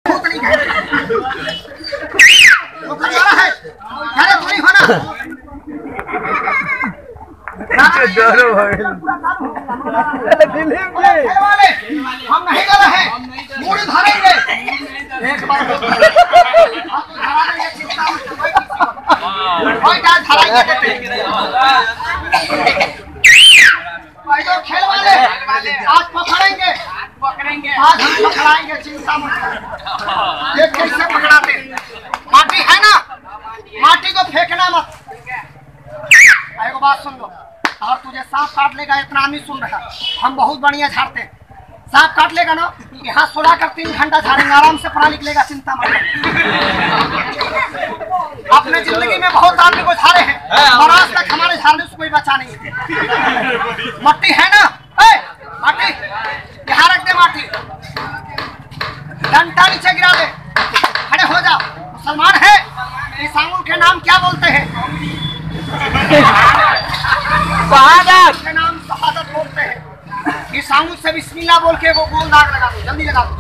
भूत नहीं है वो खतरा है। अरे कोई होना हम नहीं गए हैं, मूड़ी धरेंगे एक बार खेल वाले आज पकड़ेंगे आज हम पकड़ाएंगे, चिंता मत करो। ये कैसे पकड़ाते? माटी है ना, माटी को फेंकना मत। एक बात सुन लो, और तुझे सांप काट लेगा इतना नहीं सुन रहा, हम बहुत बढ़िया झाड़ते हैं। सांप काट लेगा ना, यहाँ सुला कर 3 घंटा झाड़ेंगे, आराम से पढ़ा लिख लेगा, चिंता मत। अपने जिंदगी में बहुत आदमी को झाड़े हैं और आज तक हमारे झाड़ने से कोई बचा नहीं है। मट्टी है ना, माटी यहाँ रख दे, माटी डंडा नीचे गिरा दे, खड़े हो जा। मुसलमान है, इस आंगुल के नाम क्या बोलते हैं? शहादत के नाम शहादत बोलते हैं। इस आंगुल से बिस्मिल्लाह बोल के वो गोल दाग लगा दो, जल्दी लगा दो।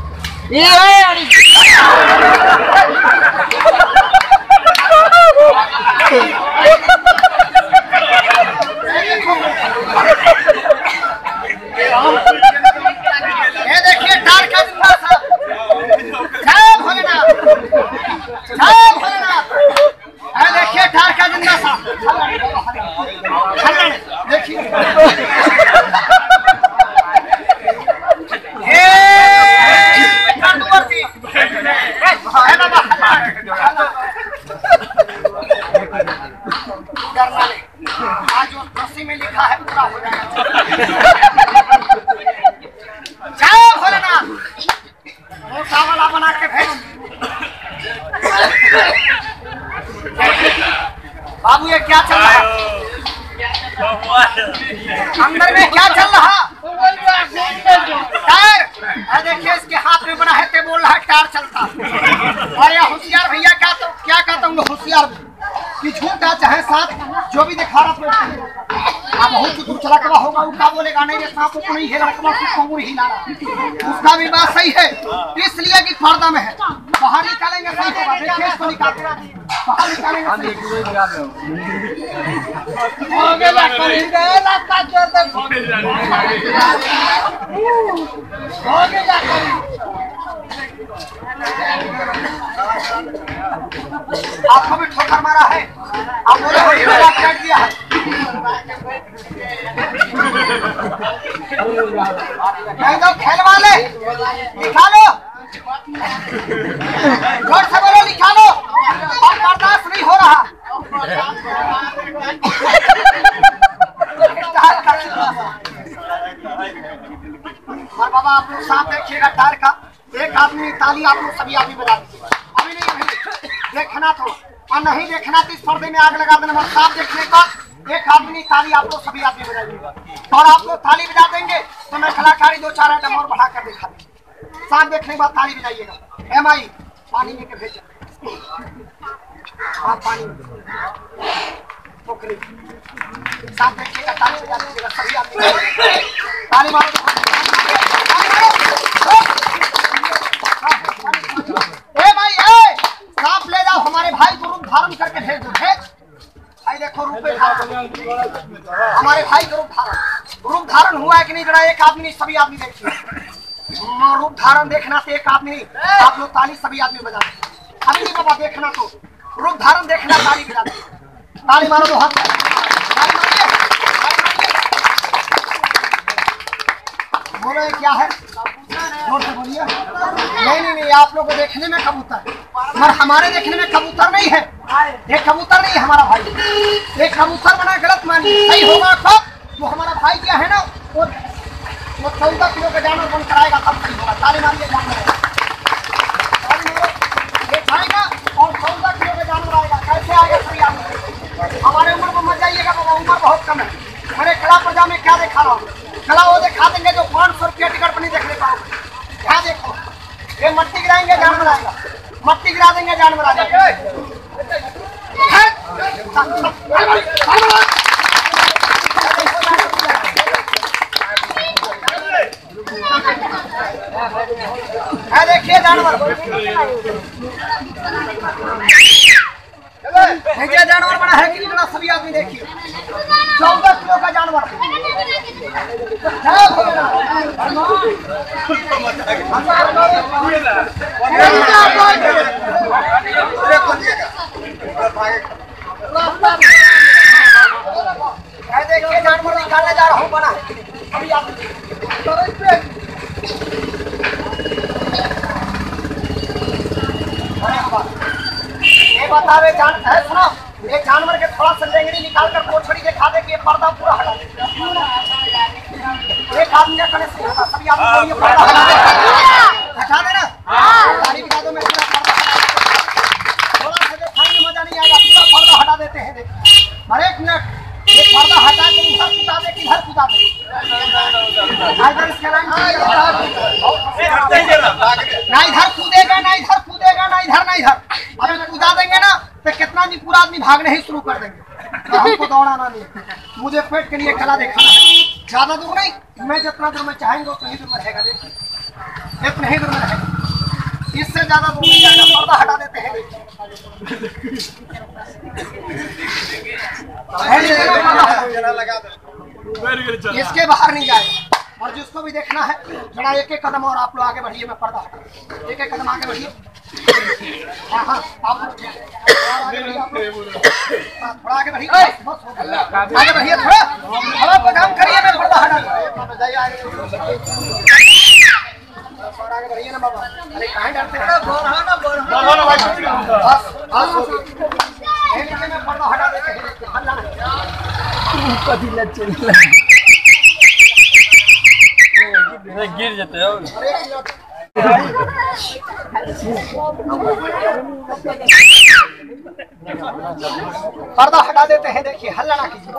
ये देखिए डार का जिंदा सा, जय भोलेनाथ, जय भोलेनाथ। ये देखिए डार का जिंदा सा, देखिए आज जो रस्सी में लिखा है पूरा हो जाएगा। जय भोलेनाथ, वो चावला बना के भेज। बाबू ये क्या चल रहा है अंदर में, क्या चल रहा? टायर। देखिए इसके हाथ में बना है, ते बोल रहा है टायर चलता। और ये होशियार भैया क्या कहता हूँ, होशियार कि झूठा चाहे साथ जो भी दिखा रहा आप बहुत दूर चला कवा होगा, उसका बोलेगा नहीं सांप को नहीं हिला रहा, हिला रहा, उसका भी बात सही है। इसलिए कि पर्दा में है, बाहर निकालेंगे सही होगा। देखिए इसको निकालते बाहर निकालेंगे। आपको भी ठोकर मारा है, आप बोले काट दिया है। खेल वाले निकालो, जोर से बोलो निकालो, और बर्दाश्त नहीं हो रहा। और बाबा आप लोग साथ देखिएगा टायर का, एक आदमी ताली आप लोग सभी आदमी बजा दीजिए। अभी नहीं देखना तो, और नहीं देखना तो इस पर्दे में आग लगा देना। मगर साफ देखने का एक आदमी ताली आप लोग सभी आदमी बजाइएगा, और आप लोग ताली बजा देंगे तो मैं कलाकारी 2-4 आइटम और बढ़ा कर दिखा दूंगा। साफ देखने के बाद ताली बजाइएगा। MI पानी लेके भेजे, आप पानी पोखरी साफ देखिएगा, ताली बजा दीजिएगा सभी आदमी, ताली मारो। सांप ले जाओ, हमारे भाई को रूप धारण करके भेज दो। भेज भाई, देखो रूप हमारे भाई को रूप धारण हुआ है कि नहीं जरा एक आदमी नहीं सभी आदमी देखिए। रूप धारण देखना तो एक आदमी नहीं, आप लोग ताली सभी आदमी बजा दो। अभी नहीं बाबा देखना तो रूप धारण देखना, ताली बजा दो, ताली मारो दो हाथ। बोलो ये क्या है, जोर से बोलिए। नहीं, आप लोग को देखने में कबूतर, मगर हमारे देखने में कबूतर नहीं है। ये कबूतर नहीं है हमारा भाई, ये कबूतर बना गलत मानिए। सही होगा कब जो हमारा भाई क्या है ना, वो 14 किलो का जानवर बन कराएगा तब सही होगा। ताली मारिए, जानवर ये खाएगा और 14 किलो का जानवर आएगा। कैसे आएगा सही आदमी? हमारे उम्र को मत जाइएगा बाबा, उम्र बहुत कम है। मैंने कला प्रजा में क्या देखा रहा हूँ, कला वो दिखा देंगे जो 500 रुपया टिकट पर नहीं देखने पाओगे। क्या देखो, ये मट्टी गिराएंगे जानवर आएगा, मट्टी गिरा देंगे जानवर आ जाएगा। है देखिए जानवर, ये जानवर बड़ा है कि बड़ा, सभी आदमी देखिए 14 किलो का जानवर। देखिए जानवर निकालने जा रहा हूँ, बना अभी आप ये बतावे है, सुनो, एक जानवर के थोड़ा सा लेंगड़ी निकाल कर पोछड़ी दिखा दे कि ये पर्दा पूरा हटा दे। एक आदमी का कने से होता, सभी आदमी को ये पर्दा हटा देना। ताली बजा दो, मैं पूरा पर्दा हटा दूं। थोड़ा सा दिखाएंगे मजा नहीं आएगा, पूरा पर्दा हटा देते हैं। हर एक मिनट ये पर्दा हटा के इधर कुदा दे कि इधर कुदा दे। ना इधर कूदेगा, ना इधर कूदेगा, ना इधर ना इधर। अभी कूदा देंगे ना तो कितना भी पूरा आदमी भागने ही शुरू कर देंगे। तो हमको दौड़ाना नहीं, मुझे पेट के लिए कला दिखाना है। ज्यादा दूर नहीं, मैं जितना दूर में चाहेंगे उतना ही दूर में रहेगा। देखिए इतना ही दूर में रहेगा, इससे ज्यादा दूर नहीं जाएगा। पर्दा हटा देते हैं। इसके बाहर नहीं जाएगा। और जिसको भी देखना है थोड़ा एक एक कदम और आप लोग आगे बढ़िए। मैं पर्दा हटा, एक एक कदम आगे बढ़िए। हाँ हाँ आप थोड़ा आगे बढ़िए, आगे बढ़िए थोड़ा। अब आप काम करिए, मैं पर्दा हटा। आगे बढ़िए ना बाबा, अरे कहाँ डरते हैं? मैं पर्दा हटा देते हैं। गिर जाते हो। पर्दा हटा देते हैं। देखिए हल्ला ना कीजिए।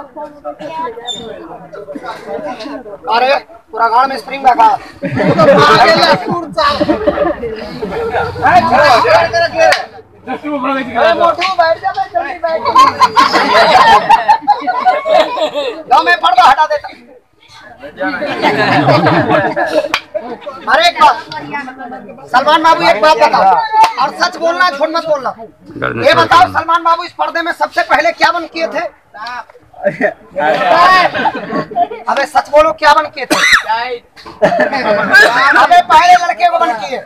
अरे पूरा गाड़ में स्प्रिंग लगा। मोटू बैठ जा, जल्दी बैठ। मैं पर्दा हटा देता। अरे एक बात सलमान बाबू, एक बात बताओ और सच बोलना, झूठ मत बोलना। ये बताओ सलमान बाबू, इस पर्दे में सबसे पहले क्या बन किए थे? अबे सच बोलो, क्या बन किए थे? अबे पहले लड़के को बन किए।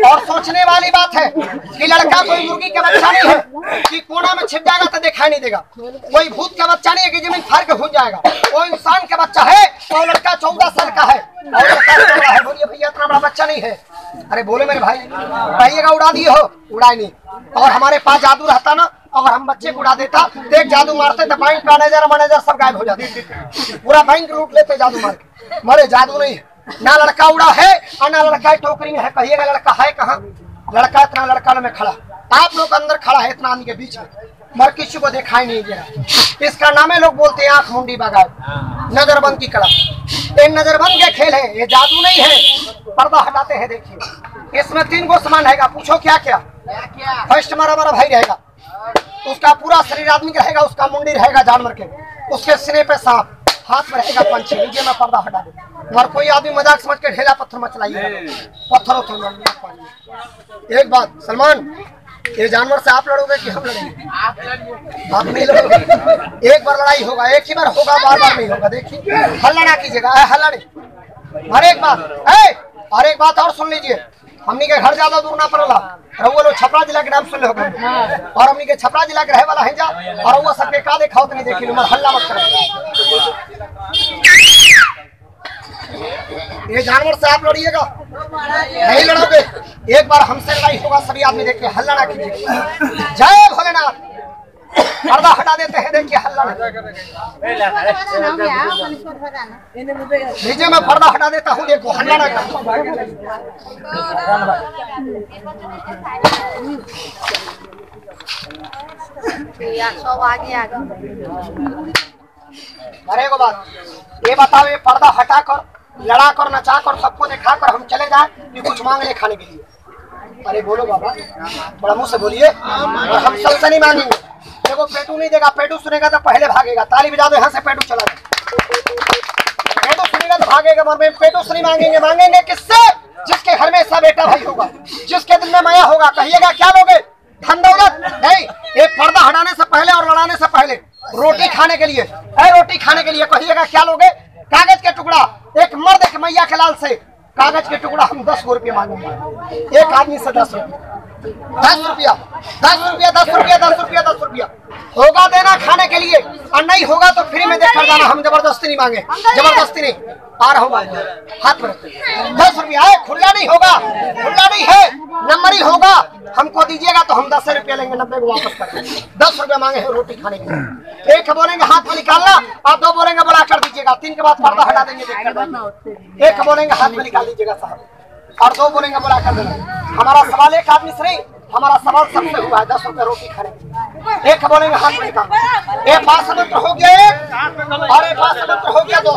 और सोचने वाली बात है कि लड़का कोई मुर्गी का बच्चा नहीं है कि कोना में छिप जाएगा तो दिखाई नहीं देगा। कोई भूत का बच्चा नहीं है कि जमीन फाड़ के घुस जाएगा। वो इंसान का बच्चा है और लड़का 14 साल का है और लड़का 16 है। बोलिए भैया इतना बड़ा बच्चा नहीं है। अरे बोले मेरे भाई, कहिएगा उड़ा दिए हो, उड़ाई नहीं। और हमारे पास जादू रहता ना, अगर हम बच्चे को उड़ा देता तो एक जादू मारते तो बैंक मैनेजर सब गायब हो जाते, पूरा बैंक लूट लेते जादू मार के। मरे जादू नहीं है, ना लड़का उड़ा है और ना लड़का टोकरी में है। कहिएगा लड़का है कहाँ? लड़का इतना लड़का में खड़ा, आप लोग अंदर खड़ा है इतना आदमी के बीच में, मर किसी को दिखाई नहीं दे रहा। इसका नाम है, लोग बोलते हैं आंख मुंडी बगाए, नजरबंद की कला। ये नजरबंद के खेल है, ये जादू नहीं है। पर्दा हटाते हैं। देखिए इसमें 3 गो सामान रहेगा। पूछो क्या क्या? फर्स्ट हमारा भाई रहेगा, उसका पूरा शरीर आदमी का रहेगा, उसका मुंडी रहेगा जानवर के, उसके सिरे पे सांप, हाथ में रहेगा पंछी। लीजिए मैं पर्दा हटा दूं। और कोई आदमी मजाक समझ के ढेला पत्थर मत चलाइए, पत्थरों से। एक बात सलमान, ये जानवर से आप लड़ोगे कि हम लड़ेंगे? आप नहीं लड़ोगे। एक बार लड़ाई होगा, एक ही बार होगा, बार बार नहीं होगा। देखिए हल्ला ना कीजिएगा, हल्ला नहीं। और एक बात और सुन लीजिए, हमनी के घर ज्यादा दूर ना पड़ेगा। रउआ लोग छपरा जिला के नाम सुन होगा और हमनी के छपरा जिला के रहे वाला है जा। और रउआ सबके का देखा नहीं देखी, हल्ला मत करें। ये जानवर से आप लड़िएगा, नहीं लड़ोगे। एक बार हमसे लड़ाई होगा, सभी आदमी देखिए हल्ला ना कीजिए। जय भोलेनाथ। पर्दा हटा देते हैं। देखिए हल्ला लीजिए, मैं पर्दा हटा देता हूँ। देखो हल्ला ना अरे को बात ये बताओ, ये पर्दा हटा कर, लड़ा कर, नचा कर, सबको दिखा कर हम चले जाए कि कुछ मांग ले खाने के लिए? अरे बोलो बाबा, बड़ा मुंह से बोलिए। और हम सबसे नहीं मांगेंगे। देखो पेटू नहीं देगा, पेटू सुनेगा तो पहले भागेगा। ताली बजा दो, यहाँ से पेटू चला जाए। पेटू सुनेगा तो भागेगा, मगर पेटू से नहीं मांगेंगे। मांगेंगे किससे? जिसके घर में ऐसा बेटा भाई होगा, जिसके दिल में माया होगा, कहिएगा क्या लोगे? धन दौलत नहीं, एक पर्दा हटाने से पहले और लड़ाने से पहले रोटी खाने के लिए, रोटी खाने के लिए कहिएगा क्या लोगे? कागज के टुकड़ा। एक मर्द एक मैया के लाल से कागज के टुकड़ा हम 10 रुपये मांगेंगे, एक आदमी से 10 रुपये, 10 रुपया, 10 रुपया, 10 रुपया, 10 रुपया, 10 रुपया होगा देना खाने के लिए, और नहीं होगा तो फ्री में देकर जाना। हम जबरदस्ती नहीं मांगे, जबरदस्ती नहीं। आ रहा हूँ हाथ में 10 रुपया है, खुला नहीं होगा, खुला नहीं है, नंबर ही होगा। हमको दीजिएगा तो हम 10 रुपया लेंगे, 90 को वापस कर देंगे। 10 रुपया मांगे हैं रोटी खाने के लिए। एक बोलेंगे हाथ में निकालना, और 2 बोलेंगे बड़ा कर दीजिएगा, 3 के बाद पर्दा हटा देंगे। एक बोलेंगे हाथ में निकाल दीजिएगा साहब, और 2 बोलेंगे बड़ा कर देंगे। हमारा सवाल एक आदमी से नहीं, हमारा सवाल सबसे हुआ है 10 रुपया रोटी खाने के। एक बोलेंगे हाथ में निकाल, एक 5 मंत्र हो गया एक, और एक 5 मंत्र हो गया 2।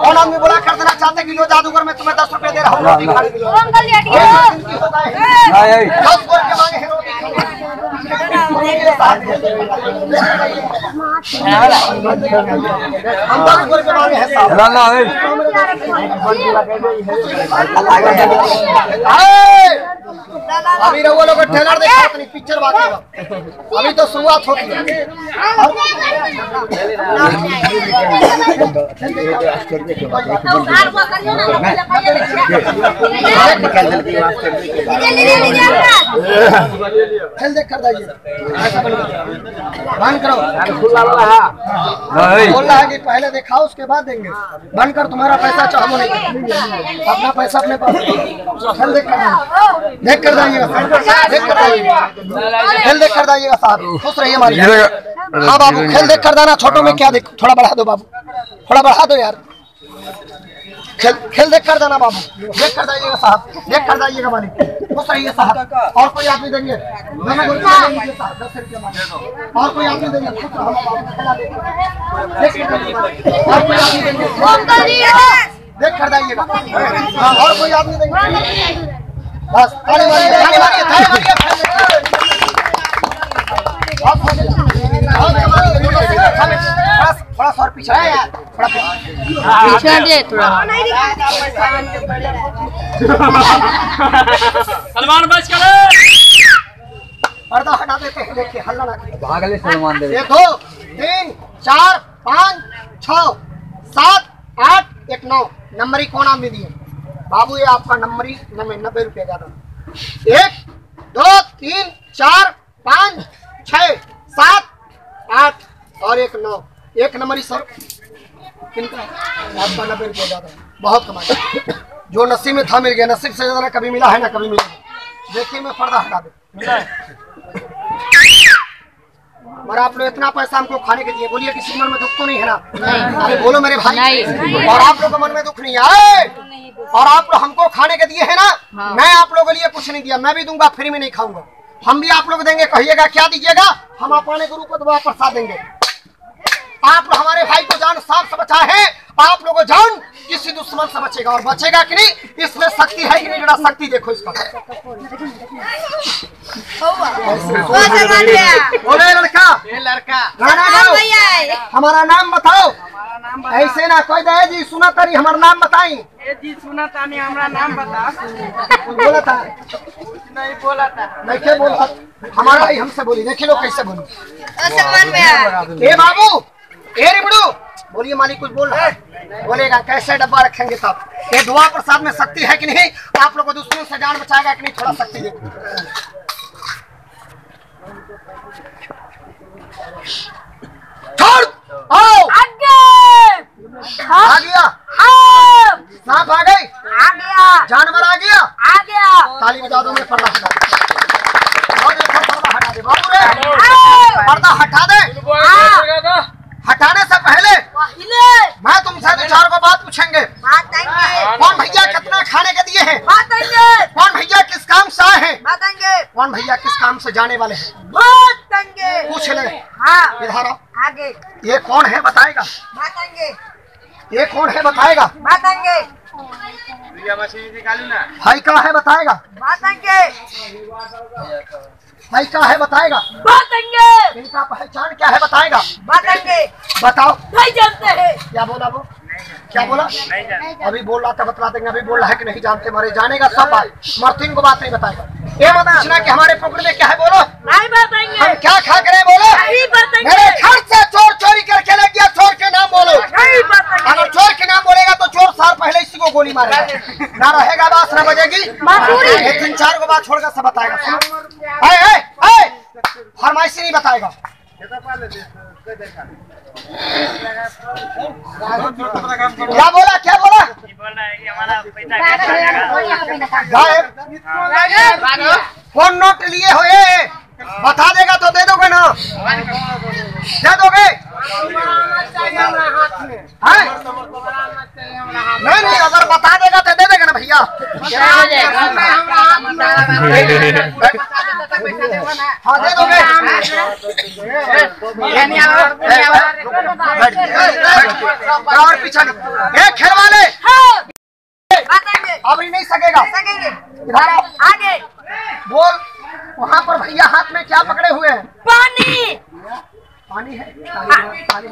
और आदमी बोला कर देना चाहते कि लो जादूगर मैं तुम्हें 10 रुपया दे रहा हूँ रोटी खाने के लिए। 10 बोल के मांगे हैं रोटी खाने के लिए। हम 10 बोल के मांगे हैं साहब। अभी वो लोग ट्रेलर देखा अपनी पिक्चर बातेगा, अभी तो शुरुआत होती है। खेल देख कर जाइए, बंद करो। बोल रहा है कि पहले दिखाओ उसके बाद देंगे, बंद कर। तुम्हारा पैसा चाहो नहीं, अपना पैसा अपने पास। खेल देख कर जाइएगा, देख कर जाइएगा, खेल देख कर जाइएगा साहब। खुश रहिए हमारी। हाँ बाबू, खेल देख कर जाना। छोटों में क्या देख, थोड़ा बढ़ा दो बाबू, थोड़ा बढ़ा दो यार। खेल देख कर जाना बाबू, देख कर जाइएगा साहब, देख कर जाइएगा मालिक। खुश रहिए साहब। और कोई आदमी देंगे 10 रुपया मांगे, और कोई आदमी देंगे। खुश रहो बाबू, और कोई आदमी देंगे, देख कर जाइएगा। और कोई आदमी देंगे, बस ताली मारिए, ताली मारिए, ताली मारिए। थोड़ा सा और पीछे यार, थोड़ा पीछे दे, थोड़ा सलमान बच करे, पर्दा हटा देते हैं। देखिए हल्ला ना करिए, भागले सलमान दे। 1 2 3 4 5 6 7 8 1 9 नंबरी कौन आदमी दिए बाबू? ये आपका नंबरी 90 रुपया ज्यादा। 1 2 3 4 5 6 7 8 और 1 9, 1 नंबरी सर किनका? आपका 90 रुपया ज्यादा। बहुत कमाई, जो नसीब में था मिल गया। नसीब से ज्यादा कभी मिला है ना कभी मिला। देखिए मैं पर्दा हटा दे, मिला है। और आप लोग इतना पैसा हमको खाने के दिए, बोलिए किसी मन में दुख तो नहीं है ना? अरे बोलो मेरे भाई। और आप लोगों के मन में दुख नहीं है? और आप लोग हमको खाने के दिए है ना? मैं आप लोगों के लिए कुछ नहीं दिया, मैं भी दूंगा, फ्री में नहीं खाऊंगा। हम भी आप लोग देंगे, कहिएगा क्या दीजिएगा? हम अपने गुरु को दुआ प्रसाद देंगे। आप लोग हमारे भाई को जान सांप से बचा है, आप लोगों जान किसी दुश्मन से बचेगा। और बचेगा कि नहीं, इसमें शक्ति है कि नहीं? जरा शक्ति देखो इसका। बोले लड़का, गाना गाओ, हमारा नाम बताओ। ऐसे ना कोई दे जी सुना तारी, हमारा नाम बताई जी। सुना तानी, हमारा नाम बता। बोला था नहीं बोला था, नहीं क्या बोला? हमारा ही हमसे बोली, देखिए लोग कैसे बोली। ए बाबू, ए रिबड़ू, बोलिए मालिक कुछ बोल रहा है। बोलेगा कैसे डब्बा रखेंगे तब? ये दुआ प्रसाद में शक्ति है कि नहीं? आप लोगों को दुश्मन से जान बचाएगा कि नहीं? थोड़ा शक्ति देखो। आओ आ गया, सांप आ गई, जानवर आ गया, ताली बजा दो। मैं पर्दा हटा दे, पर्दा हटा दे बाबू रे, पर्दा हटा दे। हटाने से पहले मैं तुमसे 2-4 को बात पूछेंगे। कौन भैया कितना खाने के दिए हैं? कौन भैया किस काम से आए हैं? कौन भैया किस काम से जाने वाले हैं? पूछ ले। इधर आओ। ये कौन है बताएगा? ये कौन है बताएगा? भाई का है बताएगा? भाई का है बताएगा? इनका पहचान क्या है बताएगा? बताओ। भाई जानते हैं। क्या बोला वो? क्या बोला? अभी बोल रहा था बतला देंगे, अभी बोल रहा है कि नहीं जानते, मारे जानेगा सब बात, मर्तीन को बात नहीं बताएगा। ये मत पूछना कि हमारे पकड़ में क्या है, बोलो नहीं बताएंगे। हम क्या खा करे, बोलो नहीं बताएंगे। मेरे घर से चोर चोरी करके ले गया, चोर के नाम बोलो। नहीं बताएंगे। अगर चोर के नाम बोलेगा तो चोर साल पहले इसी को गोली मारेगा, ना रहेगा बात, ना बजेगी। ये 3-4 को बात छोड़कर सब बताएगा। फरमाइशी नहीं बताएगा। क्या बोला, क्या बोला? फोन नोट लिए हो, ये बता देगा तो दे दोगे ना, दे दोगे? नहीं नहीं, अगर बता देगा तो दे देगा ना भैया। हाँ दे दोगे। और पीछा नहीं, खेल वाले अभी नहीं सकेगा। इधर आगे बोल, वहाँ पर भैया हाथ में क्या पकड़े हुए हैं? पानी। पानी है, पानी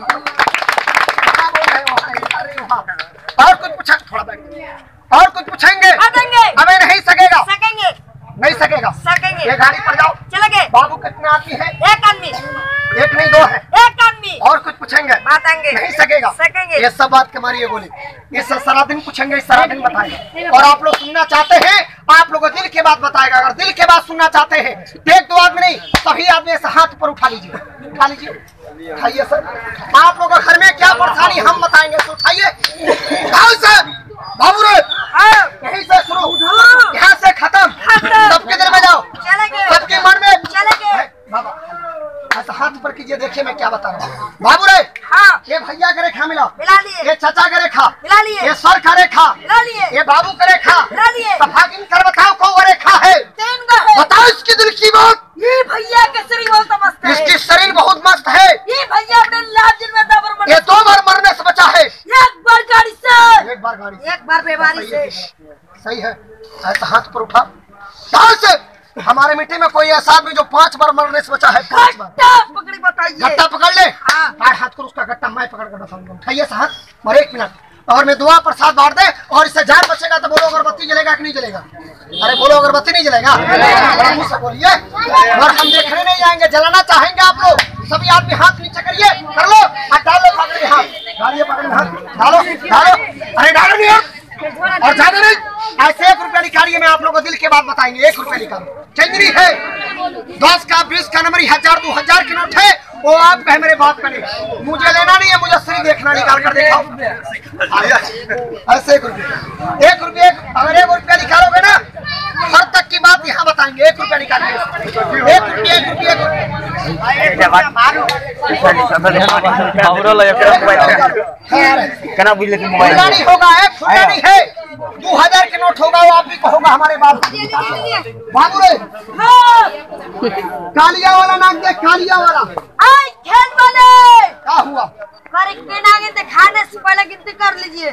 और कुछ पूछा, थोड़ा बैठ, और कुछ पूछेंगे? अबे नहीं सकेगा, नहीं सकेगा। सकेंगे। ये गाड़ी पर जाओ, चलेंगे। बाबू कितने आदमी है? एक आदमी, एक नहीं 2 है। एक आदमी। और कुछ पूछेंगे? बताएंगे। नहीं सकेगा। सकेंगे। ये सब बात के मारी ये बोली, ये सारा दिन पूछेंगे, सारा दिन बताएगा। और आप लोग सुनना चाहते हैं, आप लोगों दिल की बात बताएगा। अगर दिल की बात सुनना चाहते हैं, 1-2 आदमी नहीं, सभी आदमी ऐसे हाथ पर उठा लीजिए, उठा लीजिए, उठाइए सर। आप लोगों घर में क्या परेशानी हम बताएंगे, तो उठाइए। बाबू रे, यहीं से शुरू, यहाँ से खत्म, सबके दिल में जाओ, सबके मन में चलेंगे। बाबा ऐसा हाथ पर कीजिए, देखिए मैं क्या बता रहा हूँ। बाबू रे, हाँ। ये भैया का रेखा मिला लिए, ये चाचा का रेखा मिला लिए, ये सर का रेखा मिला लिए, ये बाबू का रेखा मिला लिए। भागिन कर बताओ कौन रेखा है? 3 का है। बताओ इसकी दिल की बात। ये भैया का शरीर बहुत मस्त है। इसकी शरीर बहुत मस्त है। ये भैया अपने लाजिन में दबर ये 2 बार मरने से बचा है। एक बार गाड़ी से, एक बार गाड़ी से, एक बार बीमारी से। सही है। ऐसा हाथ पर उठा, कहाँ से? हमारे मिट्टी में कोई ऐसा आदमी जो 5 बार मरने से बचा है? 5 बार। गट्टा पकड़ी बताइए। गट्टा पकड़ ले। हाँ। हाथ कर उसका गट्टा मैं पकड़ कर बताऊंगा। उठाइए से हाथ और 1 मिनट, और मैं दुआ प्रसाद बांट दे, और इससे जान बचेगा तो बोलो अगरबत्ती जलेगा कि नहीं जलेगा? अरे बोलो अगरबत्ती नहीं जलेगा? मुंह से बोलिए। और हम देखने नहीं जाएंगे, जलाना चाहेंगे आप लोग। सभी आदमी हाथ नीचे करिए, कर लो, और डालो पकड़े हाथ, डालिए पकड़े हाथ, डालो डालो, अरे डालो नहीं और ज्यादा नहीं। ऐसे 1 रुपया निकालिए, मैं आप लोगों को दिल की बात बताएंगे। 1 रुपया निकालो, चंदरी है, 10 का 20 का नंबर, 1000 2000 के नोट है, वो आपका है, मेरे बाप का नहीं। मुझे लेना नहीं है, मुझे सिर्फ देखना, निकाल कर दिखाओ। ऐसे 1 रुपया, 1 रुपये, अगर 1 रुपया निकालोगे ना, हर तक की बात यहाँ बताएंगे। 1 रुपया निकालिए, 1 रुपया, 1 रुपया, 1 रुपया नहीं होगा, 1 रुपया नहीं है, 2000 के नोट होगा, वो आप भी कहोगा हमारे बाप। बाबू रे, कालिया वाला नाम दे, कालिया वाला। खेल वाले क्या हुआ? खाने से पहले गिनती कर लीजिए।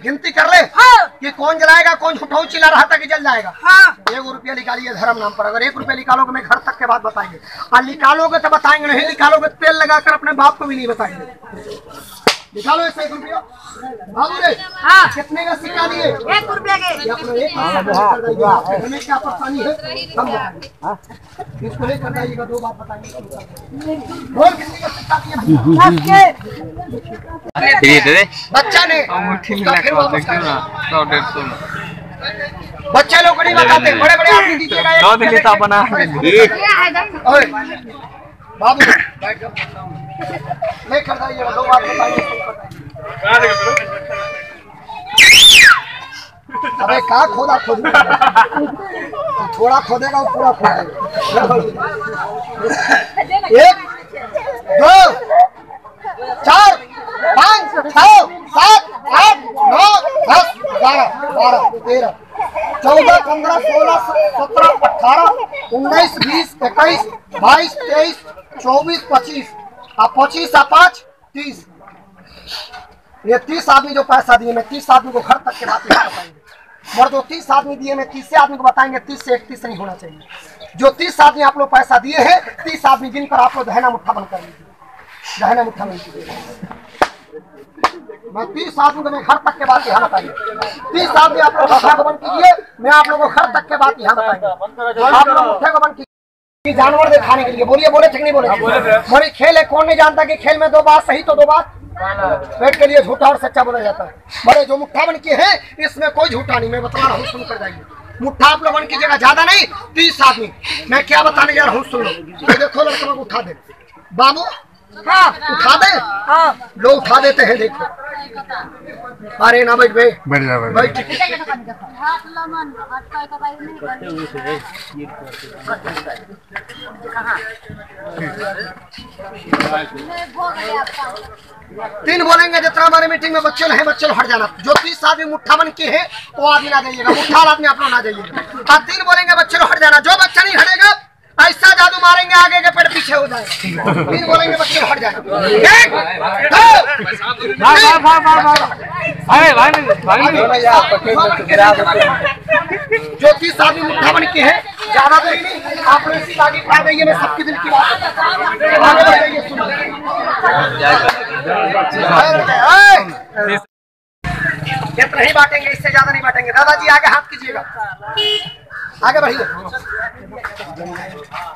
गिनती कर ले। हाँ। कि कौन जलाएगा, कौन झूठा चिल्ला रहा था कि जल जाएगा। हाँ। 1 रुपया निकालिए धर्म नाम पर। अगर 1 रुपया निकालोगे, मैं घर तक के बाद बताएंगे, और निकालोगे तो बताएंगे, नहीं निकालोगे तो तेल लगाकर अपने बाप को भी नहीं बताएंगे। निकालो ऐसे 1 रुपया। बाबू रे, हाँ। कितने का सिक्का दिए? 1 रुपया के। हमें क्या परेशानी है हम बताएंगे, इसको लेकर जाइएगा, 2 बात बताएंगे। बोल कितने का सिक्का दिए? बच्चा ने बच्चे लोग को नहीं बताते, बड़े बड़े आदमी दीजिएगा। बाबू बैठ जाओ, लेकर जाइएगा, 2 बात बताइए। अबे कहाँ खोदा खोद, थोड़ा खोदेगा वो पूरा खोदेगा। 1 2 4 5 6 7 8 9 10 11 12 13 14 15 16 17 18 19 20 21 22 23 24 25 और 25 और 5 30। ये 30 आदमी जो पैसा दिए, मैं 30 आदमी को घर तक के बात बताएंगे। और जो 30 आदमी दिए, मैं 30 आदमी को बताएंगे। 30 से 31 नहीं होना चाहिए। जो 30 आदमी आप लोग पैसा दिए हैं, 30 आदमी गिनकर आप लोग दहना मुट्ठा बंद कर लीजिए, दहना मुट्ठा बंद कीजिए। मैं 30 आदमी को मैं घर तक के बात यहाँ बताइए। 30 आदमी आप लोग उठा को बंद कीजिए, मैं आप लोगों को घर तक के बात यहाँ बताएंगे। आप लोग उठे को बंद कीजिए, जानवर दिखाने के लिए बोलिए, बोले ठीक नहीं बोले? बोले खेल है, कौन नहीं जानता कि खेल में दो बात सही तो दो बात पेट के लिए झूठा और सच्चा बोला जाता है। बड़े जो मुट्ठा बन के है इसमें कोई झूठा नहीं, मैं बता रहा हूँ, सुन कर जाइए। मुट्ठा आप लोगों की जगह ज्यादा नहीं, 30 आदमी। मैं क्या बताने जा रहा हूँ सुन लो। तो देखो लड़के लोग उठा दे बाबू, हाँ उठा दे, हाँ लोग उठा देते हैं। देखो अरे ना बैठ बैठ तीन बोलेंगे जितना हमारे मीटिंग में बच्चे हैं, बच्चे हट जाना। जो 30 आदमी मुट्ठा बन के है वो आदमी ना जाइएगा, मुट्ठा आदमी आप लोग ना जाइएगा। 3 बोलेंगे बच्चे हट जाना। जो बच्चा नहीं हटेगा ऐसा जादू मारेंगे आगे के पेट पीछे हो जाए। 3 बोलेंगे बच्चे हट जाए। जो 30 आदमी मुट्ठा बन के है ज्यादा देर नहीं, आप लोग इसी आगे पा गई। मैं सबके दिल की बात कितना ही बांटेंगे, इससे ज्यादा नहीं बांटेंगे। दादाजी आगे हाथ कीजिएगा, आगे बढ़िए।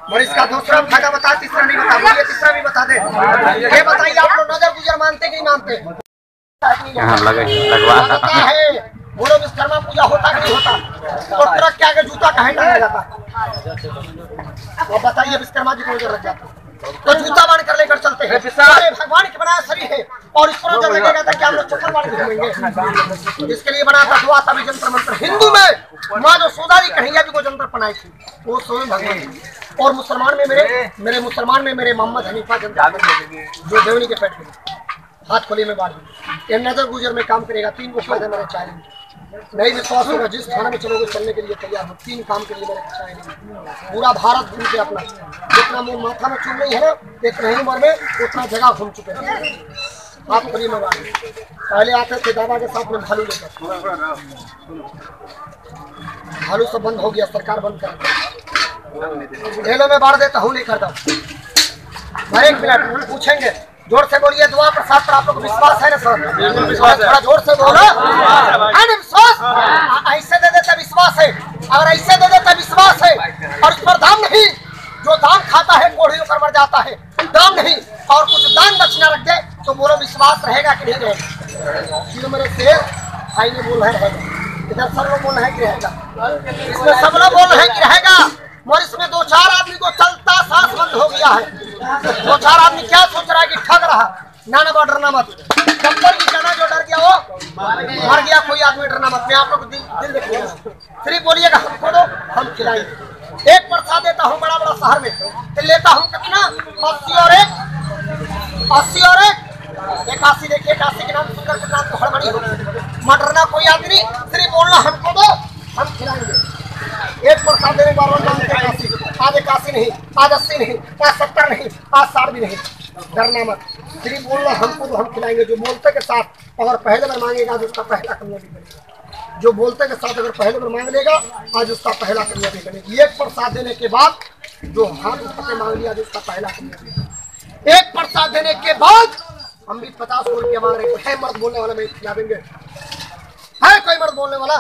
और इसका दूसरा फायदा बता, तीसरा नहीं बता, बोलिए तीसरा भी बता दे। ये बताइए आप लोग नजर गुजर मानते कि नहीं मानते? होता है, बोलो विश्वकर्मा पूजा होता कि नहीं होता? तो ट्रक के आगे जूता कहीं टांगा जाता है? तो बताइए विश्वकर्मा जी को नजर लग जाता तो जूता बांध कर लेकर चलते हैं। भगवान की बनाया शरीर है और इस पर नजर लगेगा तो क्या हम लोग चप्पल बांध के घूमेंगे? इसके लिए बना था दुआ तभी जंतर मंत्र। हिंदू में माँ जो सोदारी कन्हैया जी को जंतर पहनाई थी वो स्वयं भगवान। और मुसलमान में मुसलमान में मेरे मोहम्मद हनीफा जंतर जो देवनी के पेट में हाथ खोली में बांध ये नजर गुजर में काम करेगा। 3 को फायदा मेरे चाहिए। नहीं विश्वास होगा जिस थाना में चलोगे चलने के लिए तैयार हो। 3 काम के लिए मेरे चाहिए। पूरा भारत घूम के अपना जितना मुंह माथा में चुन रही है ना, इतना ही उम्र में उतना जगह घूम चुके हैं। आप खुली में बांध पहले आते थे दादा के साथ में भालू लेकर, भालू सब बंद हो गया, सरकार बंद कर जेलों में बांध देता हूँ, नहीं करता। 1 मिनट पूछेंगे, जोर से बोलिए। दुआ प्रसाद पर आप लोग विश्वास है ना सर? थोड़ा जोर से बोलो। है ना विश्वास? ऐसे दे देते विश्वास है, अगर ऐसे दे देते विश्वास है। और इस पर दाम नहीं, जो दाम खाता है कोढ़ी होकर मर जाता है। दाम नहीं और कुछ दान दक्षिणा रख दे तो बोलो विश्वास रहेगा कि नहीं रहेगा? मेरे से भाई ने बोल है इधर सब लोग बोल रहे हैं कि रहेगा, इसमें सब लोग बोल रहे हैं कि रहेगा। और इसमें 2-4 आदमी को चलता सांस बंद हो गया है। 2-4 आदमी क्या सोच रहा है कि ठग रहा। ना डरना मत। चप्पल की जाना जो डर गया वो मर गया। कोई आदमी डरना मत। मैं आप लोग दिल देखिएगा, सिर्फ बोलिएगा हमको दो हम खिलाएंगे। 1 प्रसाद देता हूँ बड़ा शहर में तो लेता हूँ कितना? 80 और 1 81। देखिए 81 के नाम सुनकर के नाम तो हड़बड़ी हो। मत डरना कोई आदमी नहीं, सिर्फ बोलना हमको दो हम खिलाएंगे। 1 प्रसाद देने वालों ने आज 81 नहीं, आज 80 नहीं, आज 70 नहीं, आज 60 भी नहीं। डरना मत, सिर्फ बोलना हमको तो हम खिलाएंगे। जो बोलते के साथ अगर पहले बार मांगेगा तो उसका पहला कन्या भी बनेगा। जो बोलते के साथ अगर पहले बार मांग लेगा आज उसका पहला कन्या भी बनेगी। 1 प्रसाद देने के बाद जो हाथ उठा के मांग लिया तो उसका पहला कन्या भी। 1 प्रसाद देने के बाद हम भी 50 रुपया मांग रहे हैं। मर्द बोलने वाला मैं खिला देंगे? है कोई मर्द बोलने वाला?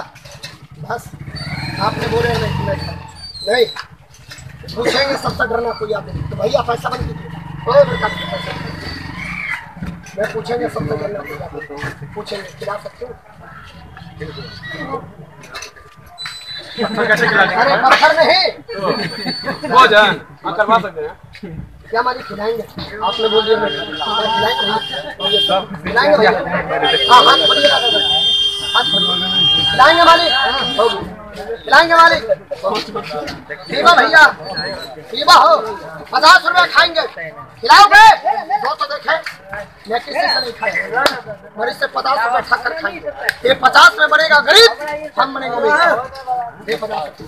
बस आपने बोले नहीं पूछेंगे सबसे डरना कोई आदमी तो भैया पैसा बन कीजिए। मैं पूछेंगे सबसे डरना कोई आदमी पूछेंगे खिला सकते हो? अरे पत्थर नहीं वो जान करवा सकते हैं क्या मालिक खिलाएंगे? आपने बोल दिया खिलाएंगे भैया। हाँ हाथ खोलिएगा, खिलाएंगे मालिक, खिलाएंगे मालिक। पीवा भैया पीवा हो, 50 रुपया खाएंगे, खिलाओगे? वो तो देखे मैं किसी से नहीं खाया, मरीज से 50 रुपया खा कर खाएंगे। ये 50 में बनेगा गरीब, हम बनेंगे अमीर। ये 50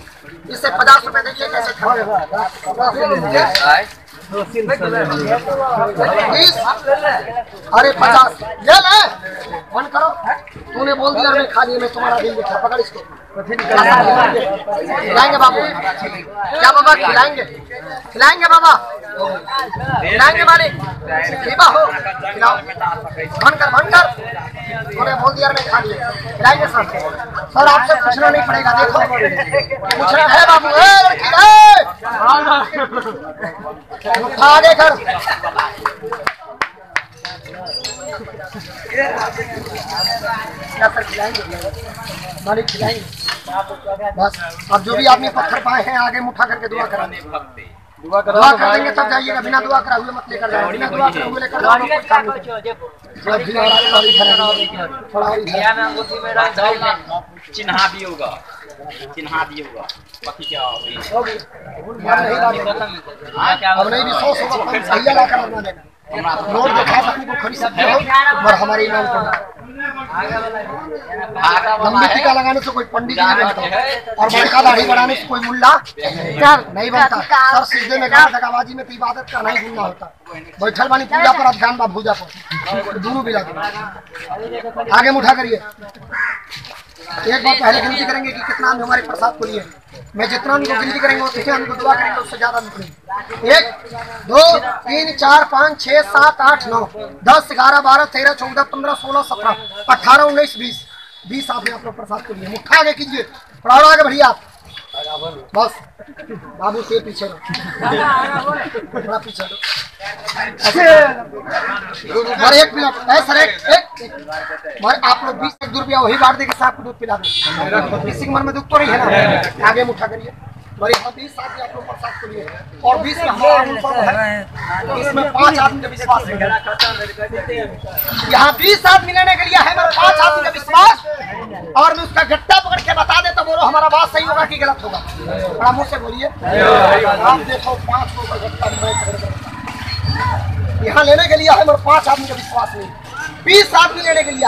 इससे 50 रुपया देखिए कैसे खाएंगे। 20 अरे 50 ले ले बंद करो। तूने बोल दिया मैं खा लिया, मैं तुम्हारा दिल देखा। पकड़ इसको, खिलाएंगे बाबू। क्या बाबा खिलाएंगे? खिलाएंगे बाबा। खिलाएंगे मालिक, सेवा हो, खिलाओ, बनकर थोड़े बहुत देर में खा लिए, खिलाएंगे सर। सर आपसे पूछना नहीं पड़ेगा, देखो पूछना है बाबू, आगे कर सर, खिलाएंगे मालिक, खिलाएंगे बस। अब जो भी आदमी पत्थर पाए हैं आगे मुठा करके दुआ कराने, दुआ कर देंगे तब जाइएगा, बिना दुआ करा हुए मत लेकर जाओ, बिना दुआ करा हुए लेकर जाओ। चिन्हा भी होगा बाकी क्या अब नहीं भी 100 भैया ला कर लगवा देगा, नोट दिखा सकने को खरीद सकते हो और हमारे इनाम को लंबी टीका लगाने से कोई पंडित नहीं बनता और बड़का दाढ़ी बढ़ाने से कोई मुल्ला नहीं बनता। सर सीधे में गाना दगाबाजी में तो इबादत का नहीं भूलना होता। बैठल बानी पूजा पर, ध्यान बा भूजा पर, दोनों भी लगे। आगे मुठा करिए, एक बार पहले गिनती करेंगे कि कितना आदमी हमारे प्रसाद को लिए। मैं जितना आदमी को गिनती करेंगे उतने आदमी को दुआ करेंगे, उससे ज्यादा निकलेंगे। 1 2 3 4 5 6 7 8 9 10 11 12 13 14 15 16 17 18 19 20 आदमी आप लोग प्रसाद को लिए। मुठ्ठा आगे कीजिए, थोड़ा और आगे बढ़िए आप, बस बाबू से पीछे थोड़ा पीछे और 1 मिनट सर, एक आप लोग 20 रुपया वही बांट देंगे, साहब को दूध पिला दें, किसी के मन में दुख तो नहीं है ना। आगे मुठा करिए, और यहाँ 20 आदमी आप लोग प्रसाद के लिए और 20 में हमारा इसमें 5 आदमी का विश्वास है। यहाँ 20 आदमी लेने के लिए है मेरा 5 आदमी का विश्वास, और मैं उसका गट्टा पकड़ के बता दे तो बोलो हमारा बात सही होगा कि गलत होगा। बड़ा मुँह से बोलिए, आप देखो 5 लोग का गट्टा यहाँ लेने के लिए है मेरे 5 आदमी का विश्वास नहीं, 20 आदमी लेने के लिए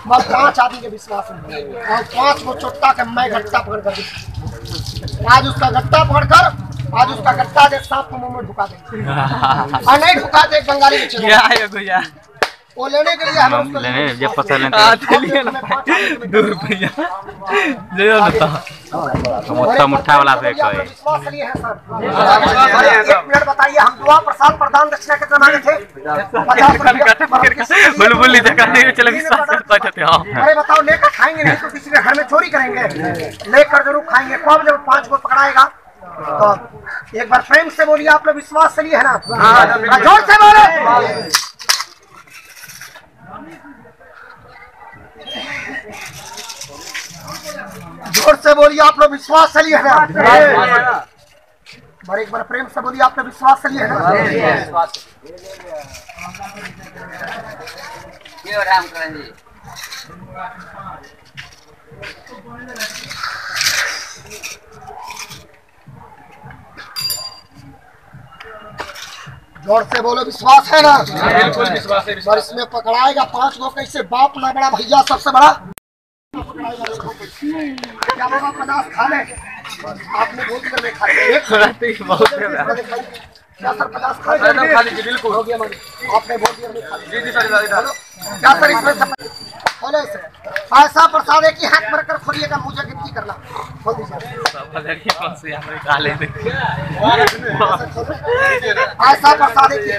मगर 5 आदमी का विश्वास नहीं, और 5 को चोट्टा के मैं गट्टा पकड़ कर आज उसका गट्टा पकड़कर आज उसका गट्टा दे सांप को मुंह में ढुका दे और नहीं ढुका दे बंगाली में वो लेने के लिए हम लेने जब पता लेने 2 रुपया मोटा मुठ्ठा वाला से कोई विश्वास लिए है सर। 1 मिनट बताइए, हम दुआ प्रसाद प्रदान दक्षिणा कितना मांगे थे? 50 बुलबुल जगह नहीं चले विश्वास करते थे। अरे बताओ, लेकर खाएंगे नहीं तो किसी के घर में चोरी करेंगे, लेकर जरूर खाएंगे। कब जब 5 को पकड़ाएगा तो एक बार प्रेम से बोलिए, आप लोग विश्वास से लिए है ना, जोर से बोले, जोर से बोलिए, आप लोग विश्वास से लिए है ना, और एक बार प्रेम से बोलिए, आप लोग विश्वास से लिए है ना। जोर से बोलो, विश्वास है ना? बिल्कुल विश्वास है। और इसमें पकड़ाएगा 5 को कैसे, बाप ना बड़ा भैया सबसे बड़ा क्या बाबा 50 खा ले, आपने बहुत देर में खाया क्या सर? 50 खा लीजिए, बिल्कुल हो गया मानी, आपने बहुत देर में खा लिया। जी सर, क्या सर इसमें खोले से ऐसा प्रसाद है कि हाथ भर कर खोलिएगा, मुझे गिनती करना, खोल दीजिए ऐसा प्रसाद है कि